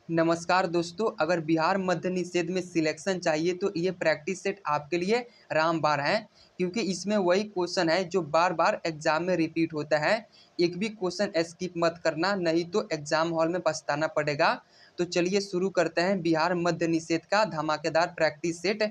नमस्कार दोस्तों, अगर बिहार मद्य निषेध में सिलेक्शन चाहिए तो ये प्रैक्टिस सेट आपके लिए रामबाण है, क्योंकि इसमें वही क्वेश्चन है जो बार बार एग्जाम में रिपीट होता है। एक भी क्वेश्चन स्किप मत करना, नहीं तो एग्जाम हॉल में पछताना पड़ेगा। तो चलिए शुरू करते हैं बिहार मद्य निषेध का धमाकेदार प्रैक्टिस सेट।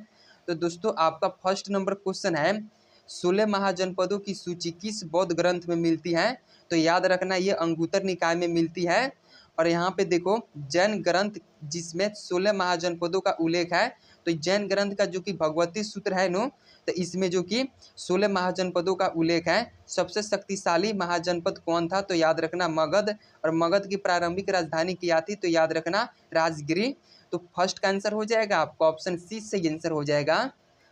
तो दोस्तों, आपका फर्स्ट नंबर क्वेश्चन है, 16 महाजनपदों की सूची किस बौद्ध ग्रंथ में मिलती है? तो याद रखना, ये अंगुत्तर निकाय में मिलती है। और यहाँ पे देखो, जैन ग्रंथ जिसमें 16 महाजनपदों का उल्लेख है, तो जैन ग्रंथ का जो कि भगवती सूत्र है नो, तो इसमें जो कि 16 महाजनपदों का उल्लेख है। सबसे शक्तिशाली महाजनपद कौन था? तो याद रखना मगध। और मगध की प्रारंभिक राजधानी क्या थी? तो याद रखना राजगिरी। तो फर्स्ट का आंसर हो जाएगा आपका ऑप्शन सी सही आंसर हो जाएगा।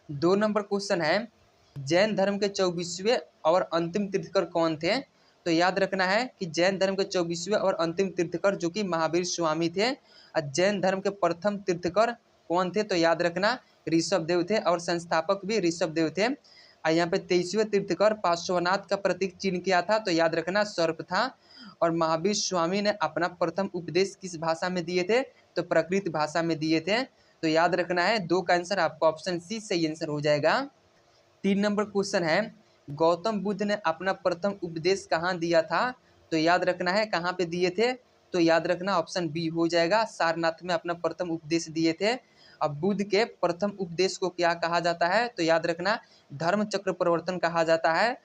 2 नंबर क्वेश्चन है, जैन धर्म के 24वें और अंतिम तीर्थकर कौन थे? तो याद रखना है कि जैन धर्म के 24वें और अंतिम तीर्थकर जो कि महावीर स्वामी थे। और जैन धर्म के प्रथम तीर्थकर कौन थे? तो याद रखना ऋषभ देव थे, और संस्थापक भी ऋषभ देव थे। और यहाँ पे 23वें तीर्थकर पार्श्वनाथ का प्रतीक चिन्ह क्या था? तो याद रखना सर्प था। और महावीर स्वामी ने अपना प्रथम उपदेश किस भाषा में दिए थे? तो प्राकृत भाषा में दिए थे। तो याद रखना है 2 का आंसर आपका ऑप्शन सी सही आंसर हो जाएगा। 3 नंबर क्वेश्चन है, गौतम बुद्ध ने अपना प्रथम उपदेश कहाँ दिया था? तो याद रखना है कहाँ पे दिए थे? तो याद रखना ऑप्शन बी हो जाएगा, सारनाथ में अपना प्रथम उपदेश दिए थे। अब बुद्ध के प्रथम उपदेश को क्या कहा जाता है? तो याद रखना धर्म चक्र प्रवर्तन कहा जाता है।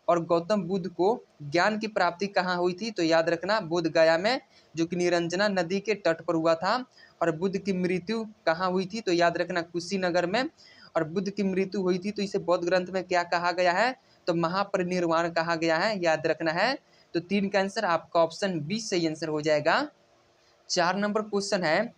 और गौतम बुद्ध को ज्ञान की प्राप्ति कहाँ हुई थी? तो याद रखना बोध गया में, जो कि निरंजना नदी के तट पर हुआ था। और बुद्ध की मृत्यु कहाँ हुई थी? तो याद रखना कुशीनगर में। और बुद्ध की मृत्यु हुई थी तो इसे बौद्ध ग्रंथ में क्या कहा गया है? तो महापरिनिर्वाण कहा गया है, याद रखना है। तो 3 का आंसर आपका ऑप्शन बी सही आंसर हो जाएगा। 4 नंबर क्वेश्चन है,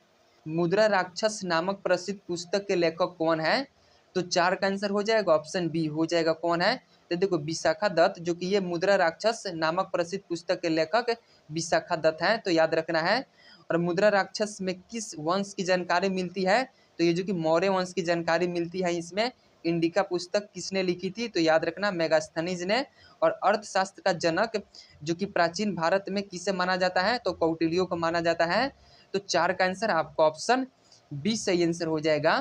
मुद्रा राक्षस नामक प्रसिद्ध पुस्तक के लेखक कौन है? तो 4 का आंसर हो जाएगा ऑप्शन बी हो जाएगा, कौन है? तो देखो विशाखा दत्त, जो कि ये मुद्रा राक्षस नामक प्रसिद्ध पुस्तक के लेखक विशाखा दत्त हैं। तो याद रखना है। और मुद्रा राक्षस में किस वंश की जानकारी मिलती है? तो ये जो कि मौर्य वंश की जानकारी मिलती है इसमें। इंडिका पुस्तक किसने लिखी थी? तो याद रखना मेगास्थनीज ने। और अर्थशास्त्र का जनक जो कि प्राचीन भारत में किसे माना जाता है? तो कौटिल्य को माना जाता है। तो 4 का आंसर आपका ऑप्शन बी सही आंसर हो जाएगा।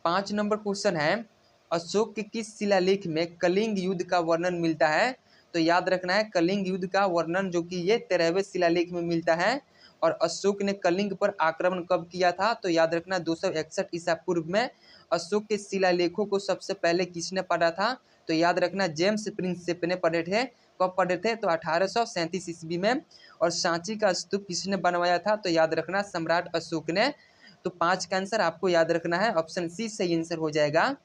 5 नंबर क्वेश्चन है, अशोक के किस शिलालेख में कलिंग युद्ध का वर्णन मिलता है? तो याद रखना है कलिंग युद्ध का वर्णन जो कि ये 13वें शिलालेख में मिलता है। और अशोक ने कलिंग पर आक्रमण कब किया था? तो याद रखना 261 ईसा पूर्व में। अशोक के शिलालेखों को सबसे पहले किसने पढ़ा था? तो याद रखना जेम्स प्रिंसेप ने पढ़े थे। कब पढ़े थे? तो 1837 ईस्वी में। और सांची का स्तूप किसने बनवाया था? तो याद रखना सम्राट अशोक ने। तो 5 का आंसर आपको याद रखना है ऑप्शन सी सही आंसर हो जाएगा।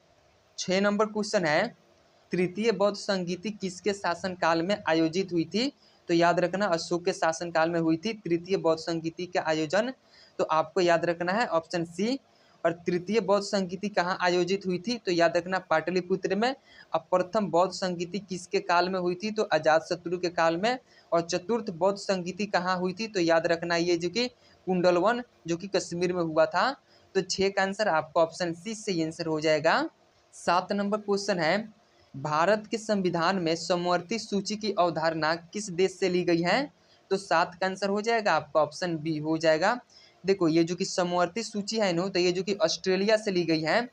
6 नंबर क्वेश्चन है, तृतीय बौद्ध संगीति किसके शासनकाल में आयोजित हुई थी? तो याद रखना अशोक के शासनकाल में हुई थी तृतीय बौद्ध संगीति का आयोजन। तो आपको याद रखना है ऑप्शन सी। और तृतीय बौद्ध संगीति कहाँ आयोजित हुई थी? तो याद रखना पाटलिपुत्र में। अब प्रथम बौद्ध संगीति किसके काल में हुई थी? तो अजातशत्रु के काल में। और चतुर्थ बौद्ध संगीति कहाँ हुई थी? तो याद रखना ये जो कि कुंडलवन जो कि कश्मीर में हुआ था। तो 6 का आंसर आपका ऑप्शन सी से आंसर हो जाएगा। 7 नंबर क्वेश्चन है, भारत के संविधान में समवर्ती सूची की अवधारणा किस देश से ली गई है? तो 7 का आंसर हो जाएगा आपका ऑप्शन बी हो जाएगा। देखो ये जो कि समवर्ती सूची है नो, तो ये जो कि ऑस्ट्रेलिया से ली गई है।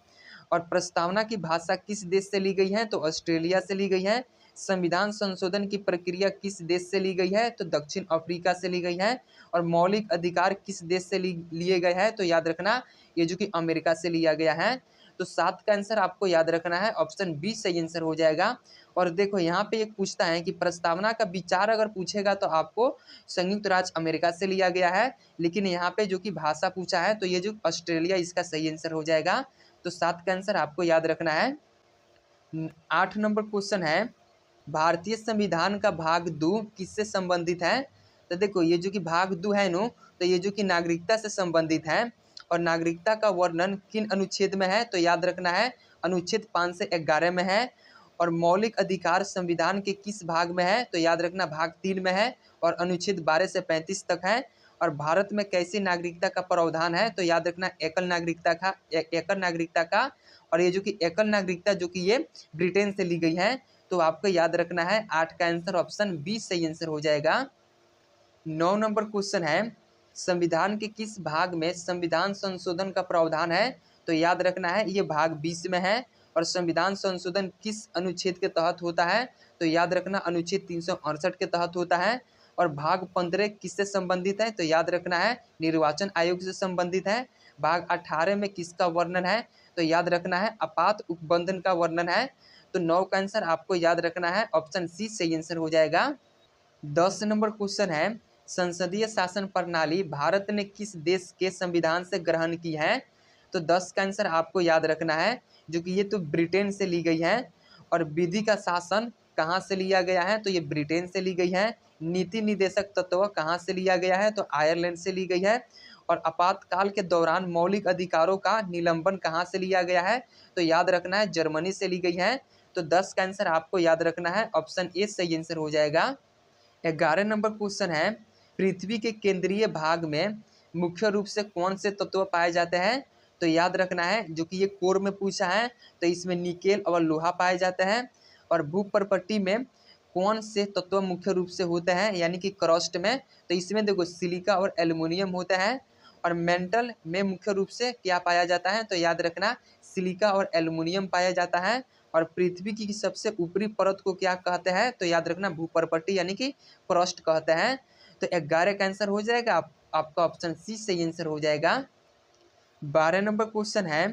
और प्रस्तावना की भाषा किस देश से ली गई है? तो ऑस्ट्रेलिया से ली गई है। संविधान संशोधन की प्रक्रिया किस देश से ली गई है? तो दक्षिण अफ्रीका से ली गई है। और मौलिक अधिकार किस देश से लिए गए हैं? तो याद रखना ये जो कि अमेरिका से लिया गया है। तो 7 का आंसर आपको याद रखना है ऑप्शन बी सही आंसर हो जाएगा। और देखो यहाँ पे एक पूछता है कि प्रस्तावना का विचार अगर पूछेगा तो आपको संयुक्त राज्य अमेरिका से लिया गया है, लेकिन यहाँ पे जो कि भाषा पूछा है तो ये जो ऑस्ट्रेलिया इसका सही आंसर हो जाएगा। तो 7 का आंसर आपको याद रखना है। 8 नंबर क्वेश्चन है, भारतीय संविधान का भाग 2 किससे संबंधित है? तो देखो ये जो कि भाग 2 है नो, तो ये जो कि नागरिकता से संबंधित है। और नागरिकता का वर्णन किन अनुच्छेद में है? तो याद रखना है अनुच्छेद 5 से 11 में है। और मौलिक अधिकार संविधान के किस भाग में है? तो याद रखना भाग 3 में है। और अनुच्छेद 12 से 35 तक है। और भारत में कैसी नागरिकता का प्रावधान है? तो याद रखना एकल नागरिकता का। और ये जो कि एकल नागरिकता जो कि ये ब्रिटेन से ली गई है। तो आपको याद रखना है 8 का आंसर ऑप्शन बी सही आंसर हो जाएगा। 9 नंबर क्वेश्चन है, संविधान के किस भाग में संविधान संशोधन का प्रावधान है? तो याद रखना है ये भाग 20 में है। और संविधान संशोधन किस अनुच्छेद के तहत होता है? तो याद रखना अनुच्छेद 368 के तहत होता है। और भाग 15 किससे संबंधित है? तो याद रखना है निर्वाचन आयोग से संबंधित है। भाग 18 में किसका वर्णन है? तो याद रखना है आपात उपबंधन का वर्णन है। तो 9 का आंसर आपको याद रखना है ऑप्शन सी सही आंसर हो जाएगा। 10 नंबर क्वेश्चन है, संसदीय शासन प्रणाली भारत ने किस देश के संविधान से ग्रहण की है? तो 10 का आंसर आपको याद रखना है, जो कि ये तो ब्रिटेन से ली गई है। और विधि का शासन कहाँ से लिया गया है? तो ये ब्रिटेन से ली गई है। नीति निर्देशक तत्व कहाँ से लिया गया है? तो आयरलैंड से ली गई है। और आपातकाल के दौरान मौलिक अधिकारों का निलंबन कहाँ से लिया गया है? तो याद रखना है जर्मनी से ली गई है। तो 10 का आंसर आपको याद रखना है ऑप्शन ए सही आंसर हो जाएगा। 11 नंबर क्वेश्चन है, पृथ्वी के केंद्रीय भाग में मुख्य रूप से कौन से तत्व पाए जाते हैं? तो याद रखना है जो कि ये कोर में पूछा है, तो इसमें निकेल और लोहा पाए जाते हैं। और भूपर्पट्टी में कौन से तत्व मुख्य रूप से होते हैं यानी कि क्रस्ट में? तो इसमें देखो सिलिका और एल्युमिनियम होता है। और मेंटल में मुख्य रूप से क्या पाया जाता है? तो याद रखना सिलिका और एल्युमिनियम पाया जाता है। और पृथ्वी की सबसे ऊपरी परत को क्या कहते हैं? तो याद रखना भूपर्पट्टी यानी कि क्रस्ट कहते हैं। तो 11 का आंसर हो जाएगा आपका ऑप्शन सी सही आंसर हो जाएगा। 12 नंबर क्वेश्चन है,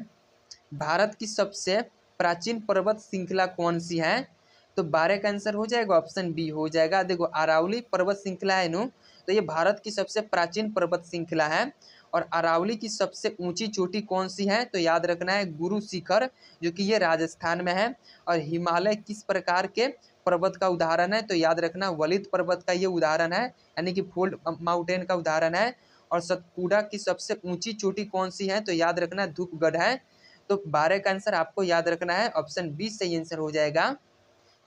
भारत की सबसे प्राचीन पर्वत श्रृंखला कौन सी है? तो 12 का आंसर हो जाएगा ऑप्शन बी हो जाएगा। देखो अरावली पर्वत श्रृंखला है नु, तो ये भारत की सबसे प्राचीन पर्वत श्रृंखला है। और अरावली की सबसे ऊंची चोटी कौन सी है? तो याद रखना है गुरु शिखर, जो कि ये राजस्थान में है। और हिमालय किस प्रकार के पर्वत का उदाहरण है? तो याद रखना वलित पर्वत का ये उदाहरण है, यानी कि फोल्ड माउंटेन का उदाहरण है। और सतपुड़ा की सबसे ऊंची चोटी कौन सी है? तो याद रखना धूपगढ़ है। तो 12 का आंसर आपको याद रखना है ऑप्शन बी सही आंसर हो जाएगा।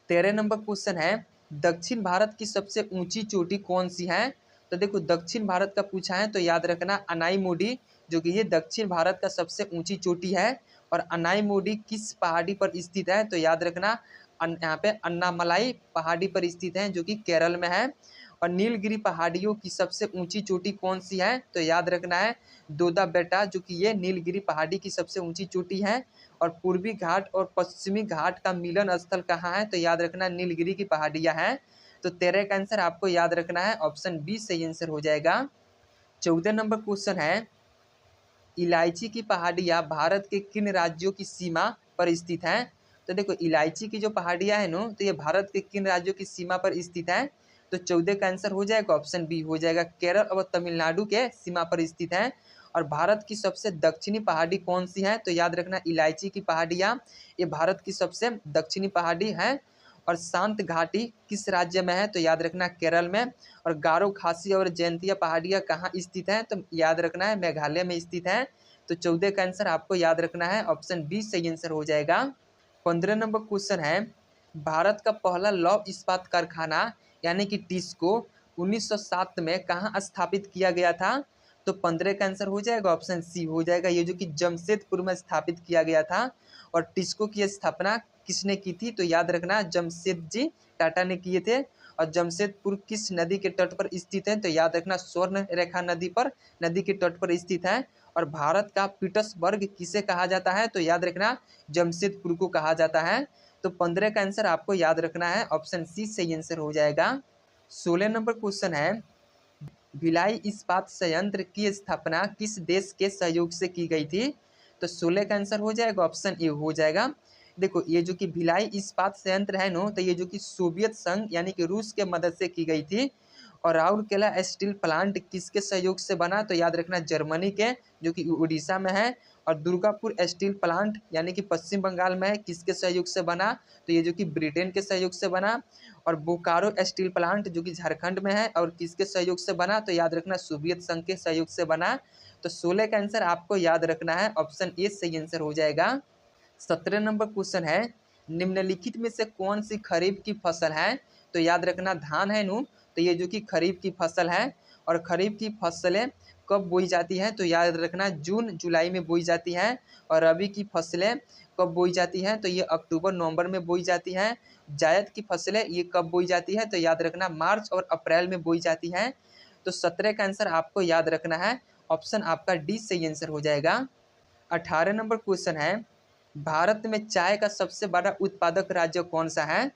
13 नंबर क्वेश्चन है, दक्षिण भारत की सबसे ऊंची चोटी कौन सी है? तो देखो दक्षिण भारत का पूछा है, तो याद रखना अनाईमोडी, जो कि ये दक्षिण भारत का सबसे ऊंची चोटी है। और अनाईमोडी किस पहाड़ी पर स्थित है? तो याद रखना यहाँ पे अन्नामलाई पहाड़ी पर स्थित है, जो कि केरल में है। और नीलगिरी पहाड़ियों की सबसे ऊंची चोटी कौन सी है? तो याद रखना है दोदा बेटा, जो कि ये नीलगिरी पहाड़ी की सबसे ऊंची चोटी है। और पूर्वी घाट और पश्चिमी घाट का मिलन स्थल कहाँ है? तो याद रखना नीलगिरी की पहाड़ियाँ हैं। तो 13 का आंसर आपको याद रखना है ऑप्शन बी सही आंसर हो जाएगा। 14 नंबर क्वेश्चन है, इलायची की पहाड़ियाँ भारत के किन राज्यों की सीमा पर स्थित हैं? तो देखो इलायची की जो पहाड़ियाँ हैं नो, तो ये भारत के किन राज्यों की सीमा पर स्थित है? तो 14 का आंसर हो जाएगा ऑप्शन बी हो जाएगा, केरल और तमिलनाडु के सीमा पर स्थित है। और भारत की सबसे दक्षिणी पहाड़ी कौन सी है? तो याद रखना इलायची की पहाड़ियाँ ये भारत की सबसे दक्षिणी पहाड़ी है। और शांत घाटी किस राज्य में है? तो याद रखना केरल में। और गारो खासी और जयंतिया पहाड़ियाँ कहाँ स्थित हैं? तो याद रखना है मेघालय में स्थित है। तो 14 का आंसर आपको याद रखना है ऑप्शन बी सही आंसर हो जाएगा। 15 नंबर क्वेश्चन है, भारत का पहला लौह इस्पात कारखाना यानी कि टिस्को 1907 में कहाँ स्थापित किया गया था? तो 15 का आंसर हो जाएगा ऑप्शन सी हो जाएगा, ये जो कि जमशेदपुर में स्थापित किया गया था। और टिस्को की स्थापना किसने की थी? तो याद रखना जमशेदजी टाटा ने किए थे। और जमशेदपुर किस नदी के तट पर स्थित है? तो याद रखना स्वर्ण रेखा नदी के तट पर स्थित है। और भारत का पीटर्सबर्ग किसे कहा जाता है? तो याद रखना जमशेदपुर को कहा जाता है। तो 15 का आंसर आपको याद रखना है ऑप्शन सी सही आंसर हो जाएगा। 16 नंबर क्वेश्चन है, भिलाई इस्पात संयंत्र की स्थापना किस देश के सहयोग से की गई थी? तो 16 का आंसर हो जाएगा ऑप्शन ए हो जाएगा। देखो ये जो कि भिलाई इस्पात संयंत्र है नो, तो ये जो कि सोवियत संघ यानी कि रूस के मदद से की गई थी। और राउरकेला स्टील प्लांट किसके सहयोग से बना? तो याद रखना जर्मनी के, जो कि उड़ीसा में है। और दुर्गापुर स्टील प्लांट यानी कि पश्चिम बंगाल में है, किसके सहयोग से बना? तो ये जो कि ब्रिटेन के सहयोग से बना। और बोकारो स्टील प्लांट जो कि झारखंड में है और किसके सहयोग से बना? तो याद रखना सोवियत संघ के सहयोग से बना। तो 16 का आंसर आपको याद रखना है ऑप्शन ए सही आंसर हो जाएगा। 17 नंबर क्वेश्चन है, निम्नलिखित में से कौन सी खरीफ की फसल है? तो याद रखना धान है नू, तो ये जो कि खरीफ की फसल है। और खरीफ की फसलें कब बोई जाती हैं? तो याद रखना जून जुलाई में बोई जाती हैं। और रबी की फसलें कब बोई जाती हैं? तो ये अक्टूबर नवंबर में बोई जाती हैं। जायद की फसलें ये कब बोई जाती है? तो याद रखना मार्च और अप्रैल में बोई जाती हैं। तो 17 का आंसर आपको याद रखना है, ऑप्शन आपका डी सही आंसर हो जाएगा। 18 नंबर क्वेश्चन है, भारत में चाय का सबसे बड़ा उत्पादक राज्य कौन सा है?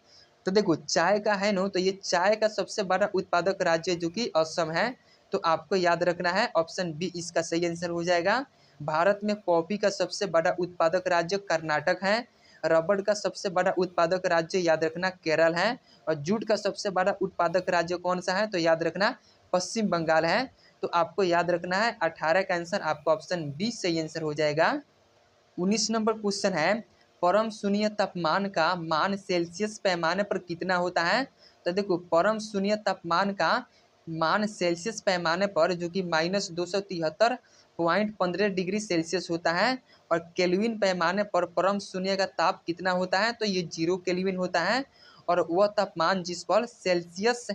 तो देखो चाय का है ना, तो ये चाय का सबसे बड़ा उत्पादक राज्य जो कि असम है, तो आपको याद रखना है, ऑप्शन बी इसका सही आंसर हो जाएगा। भारत में कॉफी का सबसे बड़ा उत्पादक राज्य कर्नाटक है। रबड़ का सबसे बड़ा उत्पादक राज्य याद रखना केरल है। और जूट का सबसे बड़ा उत्पादक राज्य कौन सा है? तो याद रखना पश्चिम बंगाल है। तो आपको याद रखना है 18 का आंसर आपका ऑप्शन बी सही आंसर हो जाएगा। 19 नंबर क्वेश्चन है, परम शून्य तापमान का मान सेल्सियस पैमाने पर कितना होता है? तो देखो परम शून्य तापमान का मान सेल्सियस पैमाने पर जो कि -273.15 डिग्री सेल्सियस होता है। और केल्विन पैमाने पर परम शून्य का ताप कितना होता है? तो ये 0 केल्विन होता है। और वह तापमान जिस पर सेल्सियस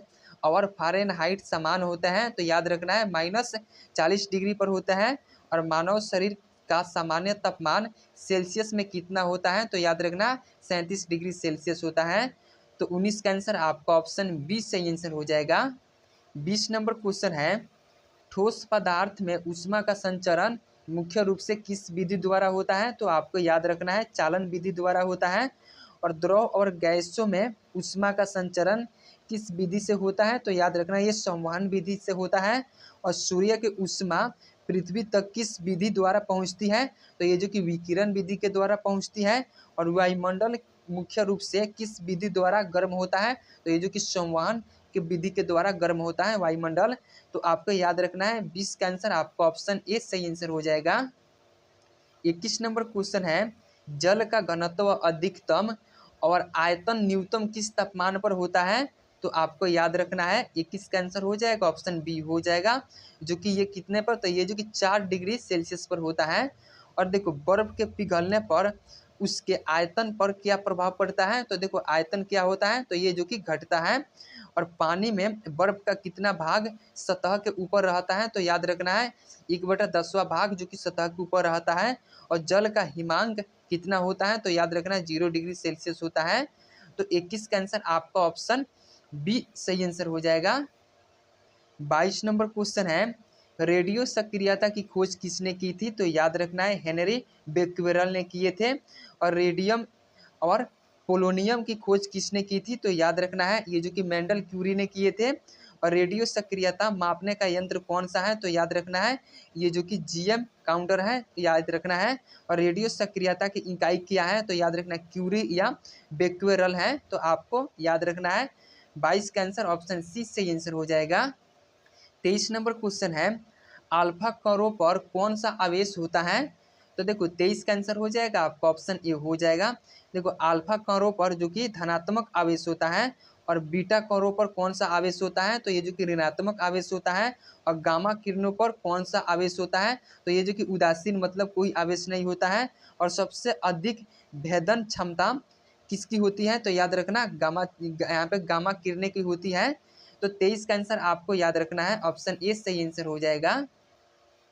और फ़ारेनहाइट समान होता है, तो याद रखना है -40 डिग्री पर होता है। और मानव शरीर का सामान्य तापमान सेल्सियस में कितना होता है? तो याद रखना 37 डिग्री सेल्सियस होता है। तो 19 का आंसर आपका ऑप्शन बी सही आंसर हो जाएगा। 20 नंबर क्वेश्चन है, ठोस पदार्थ में ऊष्मा का संचरण मुख्य रूप से किस विधि द्वारा होता है? तो आपको याद रखना है चालन विधि द्वारा होता है। और द्रव और गैसों में ऊष्मा का संचरण किस विधि से होता है? तो याद रखना ये संवहन विधि से होता है। और सूर्य की ऊष्मा पृथ्वी तक किस विधि द्वारा पहुंचती है? तो ये जो कि विकिरण विधि के द्वारा पहुंचती है। और वायुमंडल मुख्य रूप से किस विधि द्वारा गर्म होता है? तो ये जो कि संवहन की विधि के द्वारा गर्म होता है वायुमंडल। तो आपको याद रखना है 20 का आंसर आपका ऑप्शन ए सही आंसर हो जाएगा। 21 नंबर क्वेश्चन है, जल का घनत्व अधिकतम और आयतन न्यूनतम किस तापमान पर होता है? तो आपको याद रखना है 21 का आंसर हो जाएगा, ऑप्शन बी हो जाएगा। जो कि ये कितने पर? तो ये जो कि 4 डिग्री सेल्सियस पर होता है। और देखो बर्फ के पिघलने पर उसके आयतन पर क्या प्रभाव पड़ता है? तो देखो आयतन क्या होता है? तो ये जो कि घटता है। और पानी में बर्फ का कितना भाग सतह के ऊपर रहता है? तो याद रखना है 1/10वां भाग जो कि सतह के ऊपर रहता है। और जल का हिमांक कितना होता है? तो याद रखना है 0 डिग्री सेल्सियस होता है। तो 21 का आंसर आपका ऑप्शन बी सही आंसर हो जाएगा। 22 नंबर क्वेश्चन है, रेडियो सक्रियता की खोज किसने की थी? तो याद रखना है हेनरी बेक्वेरेल ने किए थे। और रेडियम और पोलोनियम की खोज किसने की थी? तो याद रखना है ये जो कि मेंडल क्यूरी ने किए थे। और रेडियो सक्रियता मापने का यंत्र कौन सा है? तो याद रखना है ये जो कि जीएम काउंटर है, याद रखना है। और रेडियो सक्रियता की इकाई क्या है? तो याद रखना क्यूरी या बेक्वेरेल है। तो आपको याद रखना है 22 का आंसर ऑप्शन सी सही आंसर हो जाएगा। 23 नंबर क्वेश्चन है, अल्फा कणों पर कौन सा आवेश होता है? तो देखो 23 का आंसर हो जाएगा आपका ऑप्शन ए हो जाएगा। देखो अल्फा कणों पर जो कि धनात्मक आवेश होता है। और बीटा कणों पर कौन सा आवेश होता है? तो ये जो कि ऋणात्मक आवेश होता है। और गामा किरणों पर कौन सा आवेश होता है? तो ये जो कि उदासीन मतलब कोई आवेश नहीं होता है। और सबसे अधिक भेदन क्षमता किसकी होती है? तो याद रखना गामा, यहाँ पे गामा किरणें की होती है। तो 23 का आंसर आपको याद रखना है, ऑप्शन ए सही आंसर हो जाएगा।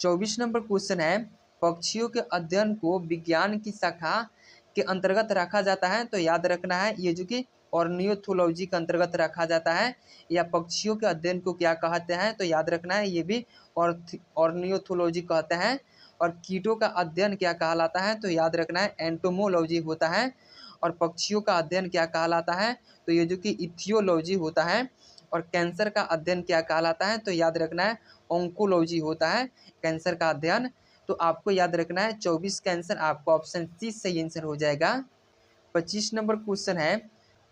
24 नंबर क्वेश्चन है, पक्षियों के अध्ययन को विज्ञान की शाखा के अंतर्गत रखा जाता है? तो याद रखना है ये जो कि ऑर्नियोथोलॉजी के अंतर्गत रखा जाता है। या पक्षियों के अध्ययन को क्या कहते हैं? तो याद रखना है ये भी ऑर्नियोथोलॉजी कहते हैं। और कीटों का अध्ययन क्या कहलाता है? तो याद रखना है एंटोमोलॉजी होता है। और पक्षियों का अध्ययन क्या कहलाता है? तो ये जो कि इथियोलॉजी होता है। और कैंसर का अध्ययन क्या कहलाता है? तो याद रखना है ऑन्कोलॉजी होता है कैंसर का अध्ययन। तो आपको याद रखना है 24 का आंसर आपका ऑप्शन सी सही आंसर हो जाएगा। 25 नंबर क्वेश्चन है,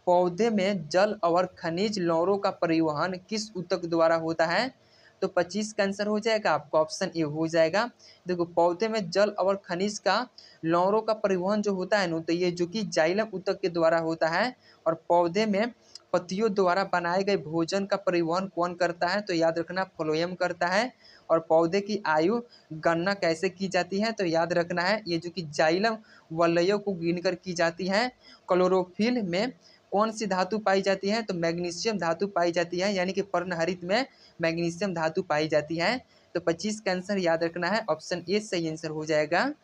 पौधे में जल और खनिज लवणों का परिवहन किस ऊतक द्वारा होता है? तो 25 का आंसर हो जाएगा आपका ऑप्शन ए हो जाएगा। देखो पौधे में जल और खनिज का लवणों का परिवहन जो होता है ना, तो ये जो कि जाइलम ऊतक के द्वारा होता है। और पौधे में पत्तियों द्वारा बनाए गए भोजन का परिवहन कौन करता है? तो याद रखना फ्लोएम करता है। और पौधे की आयु गणना कैसे की जाती है? तो याद रखना है ये जो कि जाइलम वलयों को गिनकर की जाती है। क्लोरोफिल में कौन सी धातु पाई जाती है? तो मैग्नीशियम धातु पाई जाती है, यानी कि पर्णहरित में मैग्नीशियम धातु पाई जाती है। तो 25 का आंसर याद रखना है, ऑप्शन ए सही आंसर हो जाएगा।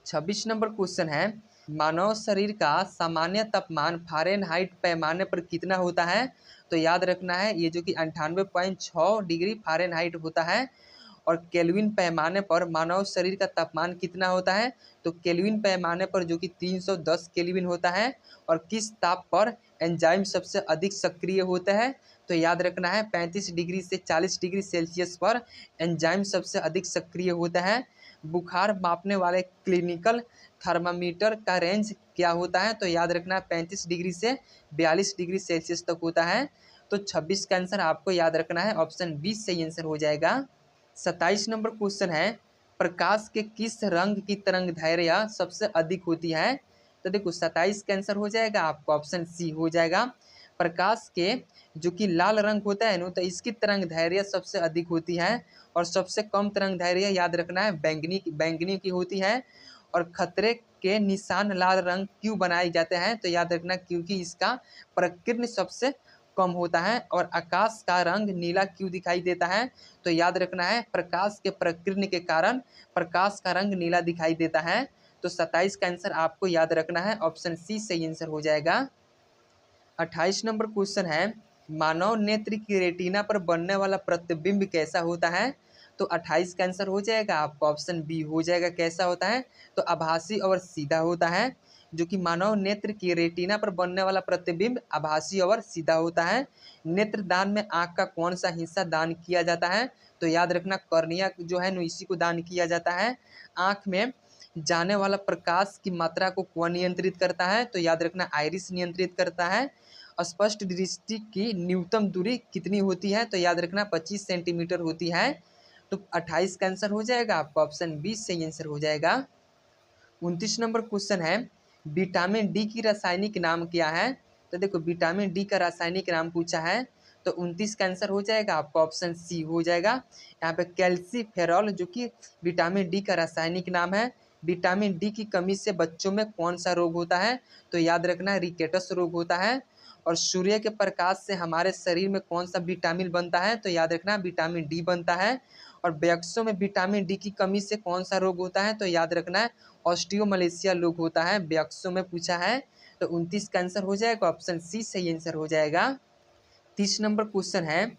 26 नंबर क्वेश्चन है, मानव शरीर का सामान्य तापमान फ़ारेनहाइट पैमाने पर कितना होता है? तो याद रखना है ये जो कि 98.6 डिग्री फ़ारेनहाइट होता है। और केल्विन पैमाने पर मानव शरीर का तापमान कितना होता है, तो केल्विन पैमाने पर जो कि 310 केल्विन होता है। और किस ताप पर एंजाइम सबसे अधिक सक्रिय होता है, तो याद रखना है 35 डिग्री से 40 डिग्री सेल्सियस पर एंजाइम सबसे अधिक सक्रिय होता है। बुखार मापने वाले क्लिनिकल थर्मामीटर का रेंज क्या होता है, तो याद रखना 35 डिग्री से 42 डिग्री सेल्सियस तक होता है। तो 26 का आंसर आपको याद रखना है ऑप्शन बी सही आंसर हो जाएगा। 27 नंबर क्वेश्चन है, प्रकाश के किस रंग की तरंगदैर्घ्य सबसे अधिक होती है, तो देखो 27 का आंसर हो जाएगा आपको ऑप्शन सी हो जाएगा। प्रकाश के जो कि लाल रंग होता है ना, तो इसकी तरंगदैर्घ्य सबसे अधिक होती है। और सबसे कम तरंगदैर्घ्य याद रखना है बैंगनी की होती है। और खतरे के निशान लाल रंग क्यों बनाए जाते हैं, तो याद रखना क्योंकि इसका प्रकीर्ण सबसे कम होता है। और आकाश का रंग नीला क्यों दिखाई देता है, तो याद रखना है प्रकाश के प्रकीर्ण के कारण प्रकाश का रंग नीला दिखाई देता है। तो 27 का आंसर आपको याद रखना है ऑप्शन सी सही आंसर हो जाएगा। 28 नंबर क्वेश्चन है, मानव नेत्र की रेटिना पर बनने वाला प्रतिबिंब कैसा होता है, तो 28 का आंसर हो जाएगा आपको ऑप्शन बी हो जाएगा। कैसा होता है, तो आभासी और सीधा होता है। जो कि मानव नेत्र की रेटिना पर बनने वाला प्रतिबिंब आभासी और सीधा होता है। नेत्र दान में आँख का कौन सा हिस्सा दान किया जाता है, तो याद रखना कॉर्निया जो है ना इसी को दान किया जाता है। आँख में जाने वाला प्रकाश की मात्रा को कौन नियंत्रित करता है, तो याद रखना आइरिस नियंत्रित करता है। स्पष्ट दृष्टि की न्यूनतम दूरी कितनी होती है, तो याद रखना 25 सेंटीमीटर होती है। तो 28 का आंसर हो जाएगा आपका ऑप्शन बी सही आंसर हो जाएगा। 29 नंबर क्वेश्चन है, विटामिन डी की रासायनिक नाम क्या है, तो देखो विटामिन डी का रासायनिक नाम पूछा है। तो 29 का आंसर हो जाएगा आपका ऑप्शन सी हो जाएगा। यहाँ पे कैल्सीफेरॉल जो कि विटामिन डी का रासायनिक नाम है। विटामिन डी की कमी से बच्चों में कौन सा रोग होता है, तो याद रखना रिकेटस रोग होता है। और सूर्य के प्रकाश से हमारे शरीर में कौन सा विटामिन बनता है, तो याद रखना विटामिन डी बनता है। और वयस्कों में विटामिन डी की कमी से कौन सा रोग होता है, तो याद रखना है ऑस्टियोमलेशिया रोग होता है, वयस्कों में पूछा है। तो 29 का आंसर हो जाएगा ऑप्शन सी सही आंसर हो जाएगा। 30 नंबर क्वेश्चन है,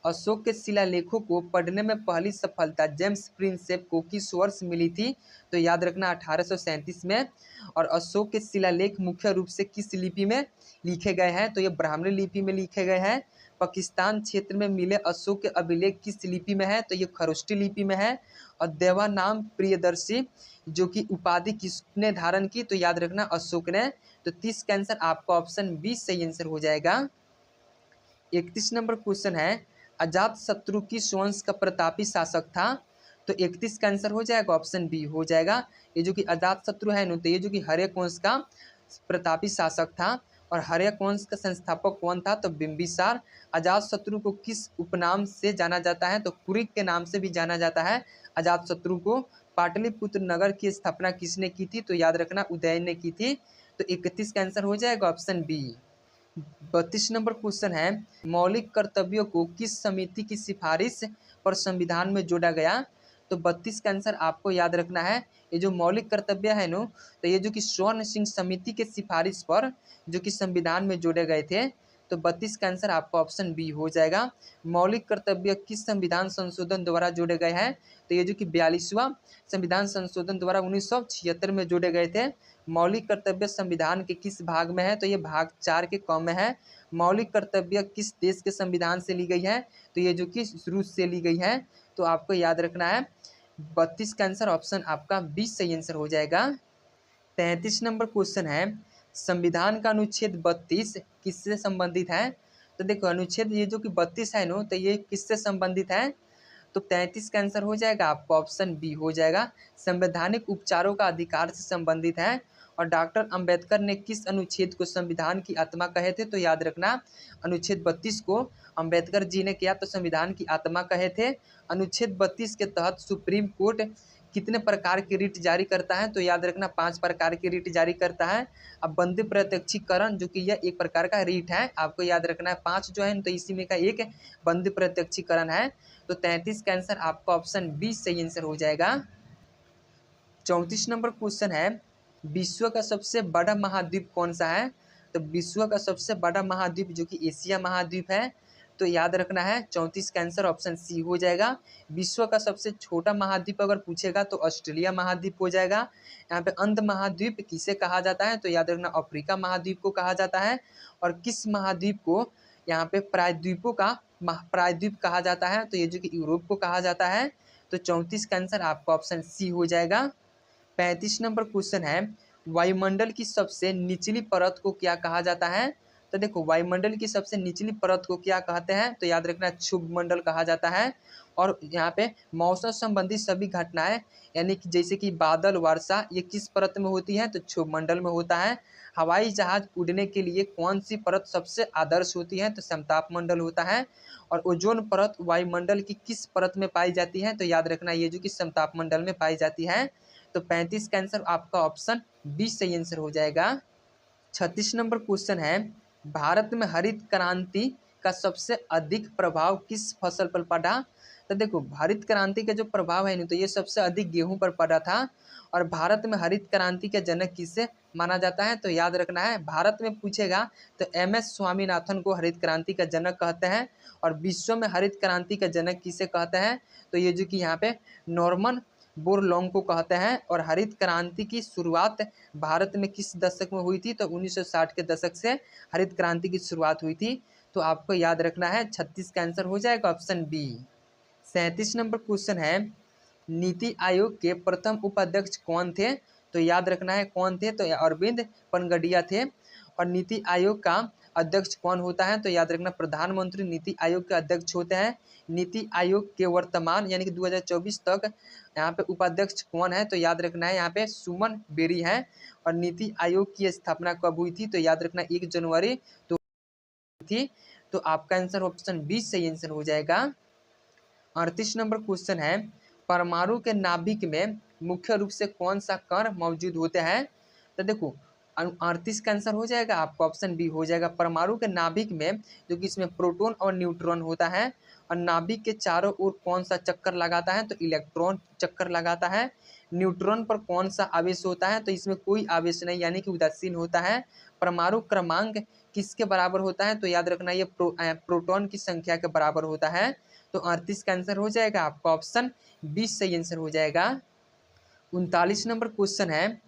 अशोक के शिलालेखों को पढ़ने में पहली सफलता जेम्स प्रिंसेप को किस वर्ष मिली थी, तो याद रखना 1837 में। और अशोक के शिलालेख मुख्य रूप से किस लिपि में लिखे गए हैं, तो ये ब्राह्मणी लिपि में लिखे गए हैं। पाकिस्तान क्षेत्र में मिले अशोक के अभिलेख किस लिपि में है, तो ये खरोष्टी लिपि में है। और देवानाम प्रियदर्शी जो कि उपाधि किसने धारण की, तो याद रखना अशोक ने। तो 30 का आंसर आपका ऑप्शन बी सही आंसर हो जाएगा। 31 नंबर क्वेश्चन है, अजात शत्रु किस वंश का प्रतापी शासक था, तो 31 का आंसर हो जाएगा ऑप्शन बी हो जाएगा। ये जो कि अजात शत्रु है न, तो ये जो कि हर्यक वंश का प्रतापी शासक था। और हर्यक वंश का संस्थापक कौन था, तो बिंबिसार। अजात शत्रु को किस उपनाम से जाना जाता है, तो कुरिक के नाम से भी जाना जाता है अजात शत्रु को। पाटलिपुत्र नगर की स्थापना किसने की थी, तो याद रखना उदयन ने की थी। तो 31 का आंसर हो जाएगा ऑप्शन बी। 32 नंबर क्वेश्चन है, मौलिक कर्तव्यों को किस समिति की सिफारिश पर संविधान में जोड़ा गया, तो 32 का आंसर आपको याद रखना है। ये जो मौलिक कर्तव्य है नो, तो ये जो कि स्वर्ण सिंह समिति के सिफारिश पर जो कि संविधान में जोड़े गए थे। तो 32 का आंसर आपका ऑप्शन बी हो जाएगा। मौलिक कर्तव्य किस संविधान संशोधन द्वारा जोड़े गए हैं, तो ये जो कि 42वां संविधान संशोधन द्वारा 1976 में जोड़े गए थे। मौलिक कर्तव्य संविधान के किस भाग में है, तो ये भाग 4 के क में है। मौलिक कर्तव्य किस देश के संविधान से ली गई है, तो ये जो कि रूस से ली गई है। तो आपको याद रखना है 32 का आंसर ऑप्शन आपका 20 सही आंसर हो जाएगा। 33 नंबर क्वेश्चन है, संविधान का अनुच्छेद 32 किससे संबंधित है, तो देखो अनुच्छेद ये जो कि 32 है नो, तो ये किससे संबंधित है, तो 33 का आंसर हो जाएगा आपका ऑप्शन बी हो जाएगा। संवैधानिक उपचारों का अधिकार से संबंधित है। और डॉक्टर अंबेडकर ने किस अनुच्छेद को संविधान की आत्मा कहे थे, तो याद रखना अनुच्छेद 32 को अंबेडकर जी ने किया तो संविधान की आत्मा कहे थे। अनुच्छेद 32 के तहत सुप्रीम कोर्ट कितने प्रकार की रिट जारी करता है, तो याद रखना 5 प्रकार की रिट जारी करता है। अब बंदी प्रत्यक्षीकरण जो कि यह एक प्रकार का रिट है, आपको याद रखना है 5 जो है, तो इसी में का एक बंदी प्रत्यक्षीकरण है। तो 33 का आंसर आपका ऑप्शन बी सही आंसर हो जाएगा। 34 नंबर क्वेश्चन है, विश्व का सबसे बड़ा महाद्वीप कौन सा है, तो विश्व का सबसे बड़ा महाद्वीप जो कि एशिया महाद्वीप है, तो याद रखना है 34 का आंसर ऑप्शन सी हो जाएगा। विश्व का सबसे छोटा महाद्वीप अगर पूछेगा तो ऑस्ट्रेलिया महाद्वीप हो जाएगा। यहाँ पे अंध महाद्वीप किसे कहा जाता है, तो याद रखना अफ्रीका महाद्वीप को कहा जाता है। और किस महाद्वीप को यहाँ पे प्रायद्वीपों का प्रायद्वीप कहा जाता है, तो ये जो कि यूरोप को कहा जाता है। तो 34 का आंसर आपका ऑप्शन सी हो जाएगा। 35 नंबर क्वेश्चन है, वायुमंडल की सबसे निचली परत को क्या कहा जाता है। तो देखो वायुमंडल की सबसे निचली परत को क्या कहते हैं, तो याद रखना क्षुभ मंडल कहा जाता है। और यहाँ पे मौसम संबंधी सभी घटनाएं यानी कि जैसे कि बादल वर्षा ये किस परत में होती है, तो क्षुभ मंडल में होता है। हवाई जहाज उड़ने के लिए कौन सी परत सबसे आदर्श होती है, तो समताप मंडल होता है। और ओजोन परत वायुमंडल की किस परत में पाई जाती है, तो याद रखना ये जो कि समताप मंडल में पाई जाती है। तो 35 का आंसर आपका ऑप्शन बी सही आंसर हो जाएगा। 36 नंबर क्वेश्चन है, भारत में हरित क्रांति का सबसे अधिक प्रभाव किस फसल पर पड़ा। तो देखो हरित क्रांति का जो प्रभाव है नहीं तो ये सबसे अधिक गेहूं पर पड़ा था। और भारत में हरित क्रांति के जनक किसे माना जाता है, तो याद रखना है भारत में पूछेगा तो MS स्वामीनाथन को हरित क्रांति का जनक कहते हैं। और विश्व में हरित क्रांति का जनक किसे कहते हैं, तो ये जो कि यहाँ पे नॉर्मन बोरलॉन्ग को कहते हैं। और हरित क्रांति की शुरुआत भारत में किस दशक में हुई थी, तो 1960 के दशक से हरित क्रांति की शुरुआत हुई थी। तो आपको याद रखना है 36 का आंसर हो जाएगा ऑप्शन बी। 37 नंबर क्वेश्चन है, नीति आयोग के प्रथम उपाध्यक्ष कौन थे, तो याद रखना है कौन थे, तो अरविंद पनगडिया थे। और नीति आयोग का अध्यक्ष कौन होता है, तो याद रखना प्रधानमंत्री नीति आयोग के अध्यक्ष होते हैं। नीति आयोग के वर्तमान यानी कि 2024 तक यहाँ पे उपाध्यक्ष कौन है, तो याद रखना है यहाँ पे सुमन बेरी है। और नीति आयोग की स्थापना कब हुई थी, तो याद रखना 1 जनवरी तो थी। तो आपका आंसर ऑप्शन 20 सही आंसर हो जाएगा। 38 नंबर क्वेश्चन है, परमाणु के नाभिक में मुख्य रूप से कौन सा कण मौजूद होते हैं। तो देखो 38 का आंसर हो जाएगा आपका ऑप्शन बी हो जाएगा। परमाणु के नाभिक में जो कि इसमें प्रोटॉन और न्यूट्रॉन होता है। और नाभिक के चारों ओर कौन सा चक्कर लगाता है, तो इलेक्ट्रॉन चक्कर लगाता है। न्यूट्रॉन पर कौन सा आवेश होता है, तो इसमें कोई आवेश नहीं यानी कि उदासीन होता है। परमाणु क्रमांक किसके बराबर होता है, तो याद रखना ये प्रोटॉन की संख्या के बराबर होता है। तो 38 का आंसर हो जाएगा आपका ऑप्शन 20 सही आंसर हो जाएगा। 39 नंबर क्वेश्चन है,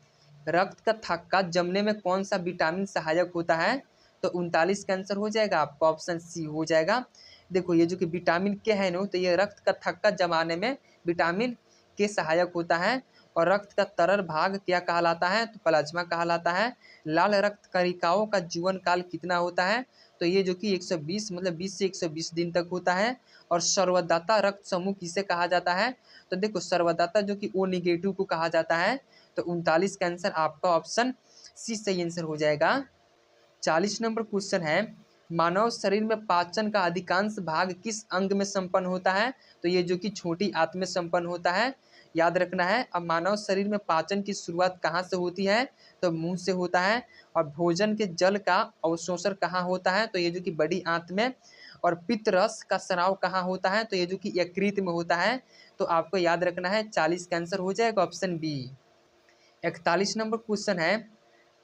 रक्त का थक्का जमने में कौन सा विटामिन सहायक होता है, तो 39 का आंसर हो जाएगा आपका ऑप्शन सी हो जाएगा। देखो ये जो कि विटामिन के है नो, तो ये रक्त का थक्का जमाने में विटामिन के सहायक होता है। और रक्त का तरल भाग क्या कहलाता है, तो प्लाज्मा कहलाता है। लाल रक्त कणिकाओं का जीवन काल कितना होता है, तो ये जो कि 120 मतलब 20 से 120 दिन तक होता है। और सर्वदाता रक्त समूह किसे कहा जाता है, तो देखो सर्वदाता जो कि O नेगेटिव को कहा जाता है। तो 39 का आंसर आपका ऑप्शन सी सही आंसर हो जाएगा। 40 नंबर क्वेश्चन है, मानव शरीर में पाचन का अधिकांश भाग किस अंग में संपन्न होता है, तो ये जो कि छोटी आंत में संपन्न होता है। याद रखना है अब मानव शरीर में पाचन की शुरुआत कहाँ से होती है, तो मुंह से होता है। और भोजन के जल का अवशोषण कहाँ होता है, तो ये जो कि बड़ी आंत में। और पित्त रस का स्राव कहाँ होता है, तो ये जो कि यकृत में होता है। तो आपको याद रखना है 40 का आंसर हो जाएगा ऑप्शन बी। 41 नंबर क्वेश्चन है,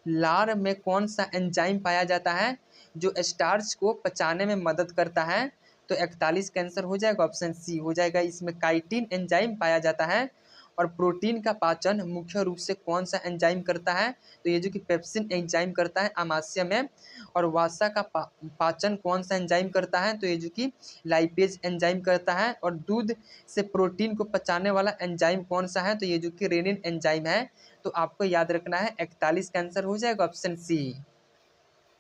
लार में कौन सा एंजाइम पाया जाता है जो स्टार्च को पचाने में मदद करता है, तो 41 का आंसर हो जाएगा ऑप्शन सी हो जाएगा। इसमें काइटिन एंजाइम पाया जाता है। और प्रोटीन का पाचन मुख्य रूप से कौन सा एंजाइम करता है, तो ये जो कि पेप्सिन एंजाइम करता है आमाशय में। और वसा का पाचन कौन सा एंजाइम करता है, तो ये जो कि लाइपेज एंजाइम करता है। और दूध से प्रोटीन को पचाने वाला एंजाइम कौन सा है, तो ये जो कि रेनिन एंजाइम है। तो आपको याद रखना है 41 का आंसर हो जाएगा ऑप्शन सी।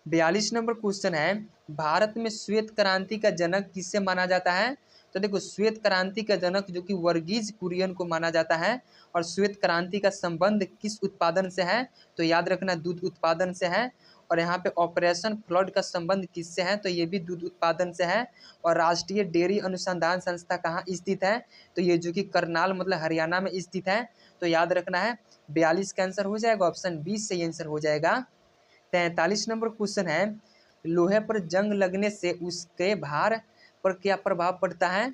42 नंबर क्वेश्चन है, भारत में श्वेत क्रांति का जनक किसे माना जाता है, तो देखो श्वेत क्रांति का जनक जो कि वर्गीज कुरियन को माना जाता है। और श्वेत क्रांति का संबंध किस उत्पादन से है, तो याद रखना दूध उत्पादन से है। और यहाँ पे ऑपरेशन फ्लड का संबंध किससे है, तो ये भी दूध उत्पादन से है। और राष्ट्रीय डेयरी अनुसंधान संस्था कहाँ स्थित है, तो ये जो कि करनाल मतलब हरियाणा में स्थित है। तो याद रखना है 42 का आंसर हो जाएगा ऑप्शन 20 सही आंसर हो जाएगा। 43 नंबर क्वेश्चन है, लोहे पर जंग लगने से उसके भार पर क्या प्रभाव पड़ता है,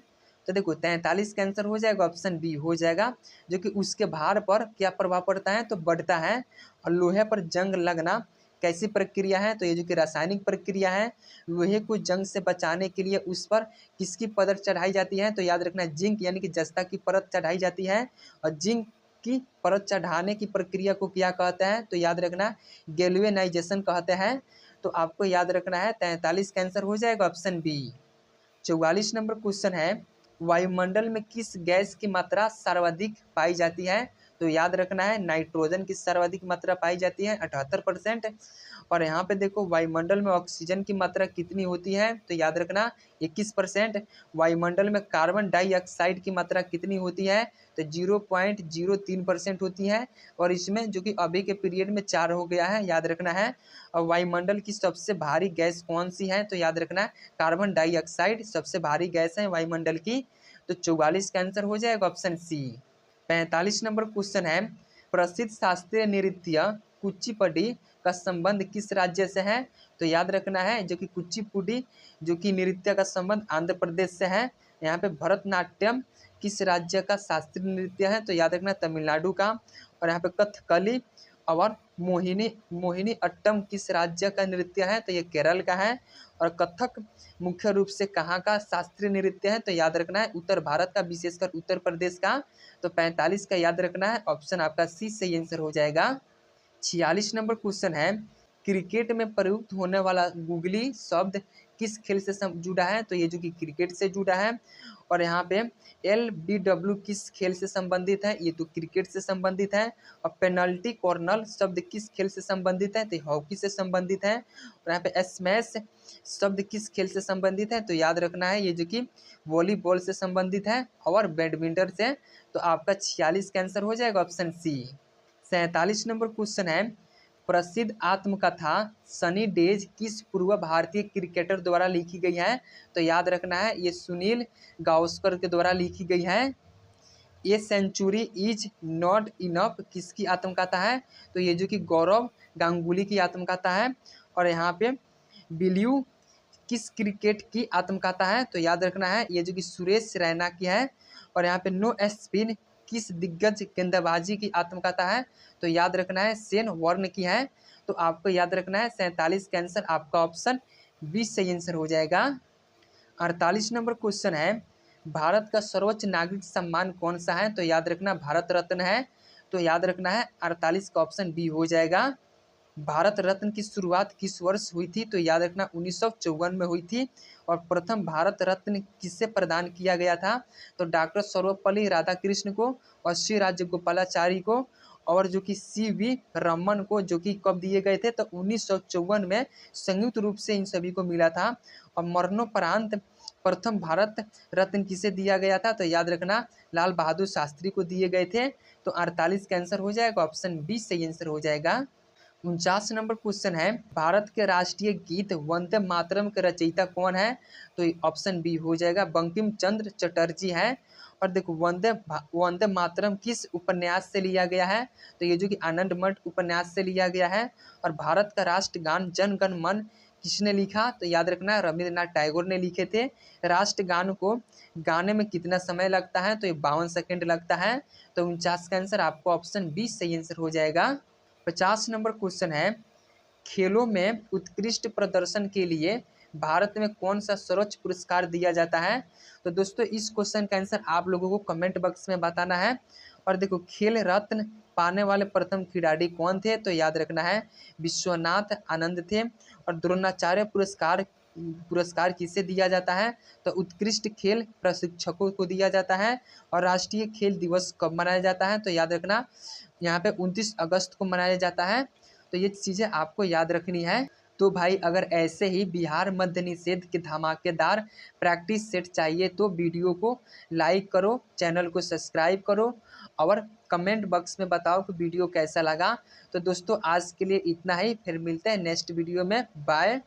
तो देखो 43 का आंसर हो जाएगा ऑप्शन बी हो जाएगा। जो कि उसके भार पर क्या प्रभाव पड़ता है, तो बढ़ता है। और लोहे पर जंग लगना कैसी प्रक्रिया है, तो ये जो कि रासायनिक प्रक्रिया है। लोहे को जंग से बचाने के लिए उस पर किसकी परत चढ़ाई जाती है, तो याद रखना जिंक यानी कि जस्ता की परत चढ़ाई जाती है। और जिंक की परत चढ़ाने की प्रक्रिया को क्या कहते हैं, तो याद रखना गैल्वेनाइजेशन कहते हैं। तो आपको याद रखना है 43 का आंसर हो जाएगा ऑप्शन बी। 44 नंबर क्वेश्चन है, वायुमंडल में किस गैस की मात्रा सर्वाधिक पाई जाती है, तो याद रखना है नाइट्रोजन की सर्वाधिक मात्रा पाई जाती है 78%। और यहाँ पे देखो वायुमंडल में ऑक्सीजन की मात्रा कितनी होती है, तो याद रखना 21%। वायुमंडल में कार्बन डाइऑक्साइड की मात्रा कितनी होती है, तो 0.03% होती है। और इसमें जो कि अभी के पीरियड में 4 हो गया है, याद रखना है। और वायुमंडल की सबसे भारी गैस कौन सी है, तो याद रखना कार्बन डाइऑक्साइड सबसे भारी गैस है वायुमंडल की। तो 44 का आंसर हो जाएगा ऑप्शन सी। 45 नंबर क्वेश्चन है, प्रसिद्ध शास्त्रीय नृत्य कुचिपुड़ी का संबंध किस राज्य से है, तो याद रखना है जो कि कुचिपुड़ी जो कि नृत्य का संबंध आंध्र प्रदेश से है। यहाँ पे भरतनाट्यम किस राज्य का शास्त्रीय नृत्य है, तो याद रखना तमिलनाडु का। और यहाँ पे कथकली और मोहिनी अट्टम किस राज्य का नृत्य है, तो ये केरल का है। और कथक मुख्य रूप से कहाँ का शास्त्रीय नृत्य है, तो याद रखना है उत्तर भारत का, विशेषकर उत्तर प्रदेश का। तो 45 का याद रखना है, ऑप्शन आपका सी सही आंसर हो जाएगा। 46 नंबर क्वेश्चन है, क्रिकेट में प्रयुक्त होने वाला गूगली शब्द किस खेल से जुड़ा है, तो ये जो कि क्रिकेट से जुड़ा है। और यहाँ पे LBW किस खेल से संबंधित है, ये तो क्रिकेट से संबंधित है। और पेनल्टी कॉर्नर शब्द किस खेल से संबंधित है, तो हॉकी से संबंधित है। और यहाँ पे स्मैश शब्द किस खेल से संबंधित है, तो याद रखना है ये जो कि वॉलीबॉल से संबंधित है और बैडमिंटन से। तो आपका 46 का आंसर हो जाएगा ऑप्शन सी। 47 नंबर क्वेश्चन है, प्रसिद्ध आत्मकथा सनी डेज किस पूर्व भारतीय क्रिकेटर द्वारा लिखी गई है, तो याद रखना है ये सुनील गावस्कर के द्वारा लिखी गई है। A century is not enough किसकी आत्मकथा है, तो ये जो कि गौरव गांगुली की आत्मकथा है। और यहाँ पे बिलियू किस क्रिकेट की आत्मकथा है, तो याद रखना है ये जो कि सुरेश रैना की है। और यहाँ पे नो स्पिन किस दिग्गज गेंदबाजी की आत्मकथा है, तो याद रखना है शेन वॉर्न की है। तो आपको याद रखना है 47 का आंसर आपका ऑप्शन 20 सही आंसर हो जाएगा। 48 नंबर क्वेश्चन है, भारत का सर्वोच्च नागरिक सम्मान कौन सा है, तो याद रखना भारत रत्न है। तो याद रखना है 48 का ऑप्शन बी हो जाएगा। भारत रत्न की शुरुआत किस वर्ष हुई थी, तो याद रखना 1954 में हुई थी। और प्रथम भारत रत्न किससे प्रदान किया गया था, तो डॉक्टर सर्वपल्ली राधाकृष्ण को और श्री राजगोपालाचारी को और जो कि CV रमन को, जो कि कब दिए गए थे, तो 1954 में संयुक्त रूप से इन सभी को मिला था। और मरणोपरांत प्रथम भारत रत्न किसे दिया गया था, तो याद रखना लाल बहादुर शास्त्री को दिए गए थे। तो 48 का आंसर हो जाएगा ऑप्शन बी सही आंसर हो जाएगा। 49 नंबर क्वेश्चन है, भारत के राष्ट्रीय गीत वंदे मातरम के रचयिता कौन है, तो ऑप्शन बी हो जाएगा बंकिम चंद्र चटर्जी है। और देखो वंदे मातरम किस उपन्यास से लिया गया है, तो ये जो कि आनंद मठ उपन्यास से लिया गया है। और भारत का राष्ट्रगान जन गण मन किसने लिखा, तो याद रखना रविंद्रनाथ टैगोर ने लिखे थे। राष्ट्रगान को गाने में कितना समय लगता है, तो ये 52 सेकेंड लगता है। तो 49 का आंसर आपको ऑप्शन बी सही आंसर हो जाएगा। 50 नंबर क्वेश्चन है, खेलों में उत्कृष्ट प्रदर्शन के लिए भारत में कौन सा सर्वोच्च पुरस्कार दिया जाता है, तो दोस्तों इस क्वेश्चन का आंसर आप लोगों को कमेंट बॉक्स में बताना है। और देखो खेल रत्न पाने वाले प्रथम खिलाड़ी कौन थे, तो याद रखना है विश्वनाथ आनंद थे। और द्रोणाचार्य पुरस्कार किसे दिया जाता है, तो उत्कृष्ट खेल प्रशिक्षकों को दिया जाता है। और राष्ट्रीय खेल दिवस कब मनाया जाता है, तो याद रखना यहाँ पे 29 अगस्त को मनाया जाता है। तो ये चीज़ें आपको याद रखनी है। तो भाई अगर ऐसे ही बिहार मद्य निषेध के धमाकेदार प्रैक्टिस सेट चाहिए तो वीडियो को लाइक करो, चैनल को सब्सक्राइब करो और कमेंट बॉक्स में बताओ कि वीडियो कैसा लगा। तो दोस्तों आज के लिए इतना ही, फिर मिलते हैं नेक्स्ट वीडियो में। बाय।